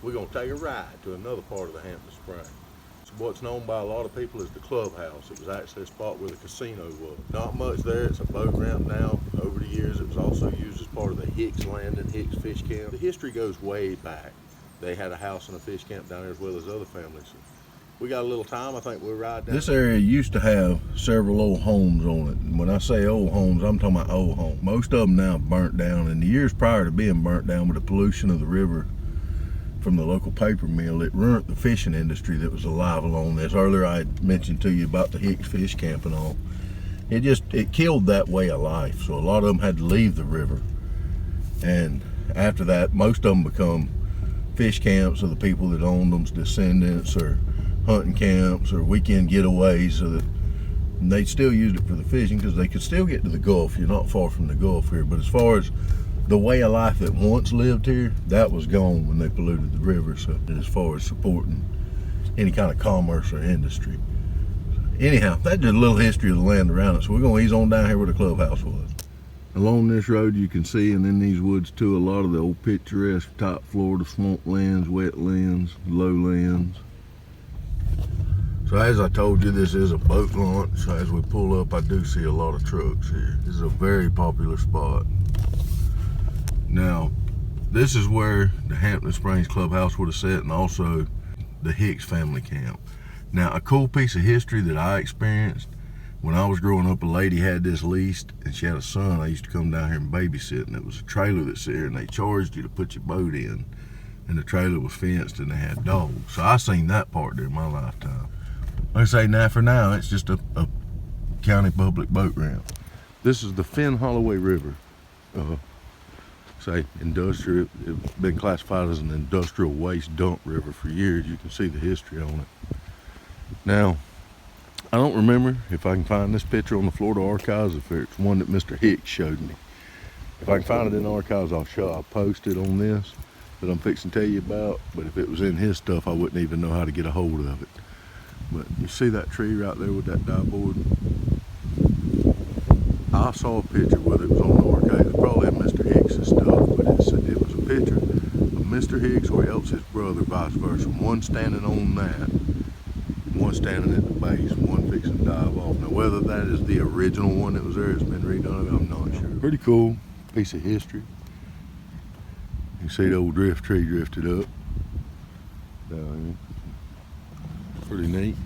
we're gonna take a ride to another part of the Hampton Springs. What's known by a lot of people as the clubhouse. It was actually a spot where the casino was. Not much there, it's a boat ramp now. Over the years, it was also used as part of the Hicks Landing, Hicks fish camp. The history goes way back. They had a house and a fish camp down there as well as other families. So we got a little time, I think we'll ride down. This area used to have several old homes on it. And when I say old homes, I'm talking about old homes. Most of them now burnt down. In the years prior to being burnt down with the pollution of the river from the local paper mill, it ruined the fishing industry that was alive along this. Earlier I had mentioned to you about the Hicks fish camp and all. It killed that way of life. So a lot of them had to leave the river. And after that, most of them become fish camps of the people that owned them's descendants, or hunting camps, or weekend getaways. So that they still used it for the fishing because they could still get to the Gulf. You're not far from the Gulf here. But as far as the way of life that once lived here, that was gone when they polluted the river. So as far as supporting any kind of commerce or industry. Anyhow, that's just a little history of the land around us. So we're going to ease on down here where the clubhouse was. Along this road you can see, and in these woods too, a lot of the old picturesque top Florida swamplands, wetlands, lowlands. So as I told you, this is a boat launch. So as we pull up, I do see a lot of trucks here. This is a very popular spot. Now, this is where the Hampton Springs Clubhouse would have sat, and also the Hicks family camp. Now, a cool piece of history that I experienced when I was growing up, a lady had this leased, and she had a son. I used to come down here and babysit, and it was a trailer that's there, and they charged you to put your boat in, and the trailer was fenced, and they had dogs. So I seen that part during my lifetime. Like I say, now for now, it's just a county public boat ramp. This is the Fenholloway River. Say industrial, it's been classified as an industrial waste dump river for years. You can see the history on it. Now, I don't remember if I can find this picture on the Florida archives, if it's one that Mr. Hicks showed me. If I can find it in the archives, I'll post it on this that I'm fixing to tell you about. But if it was in his stuff, I wouldn't even know how to get a hold of it. But you see that tree right there with that die board? I saw a picture, whether it was on the archive, it probably had Mr. Hicks' stuff, but it was a picture of Mr. Hicks or else his brother, vice versa. One standing on that, one standing at the base, one fixing to dive off. Now whether that is the original one that was there, it's been redone, I'm not sure. Pretty cool piece of history. You can see the old drift tree drifted up. Pretty neat.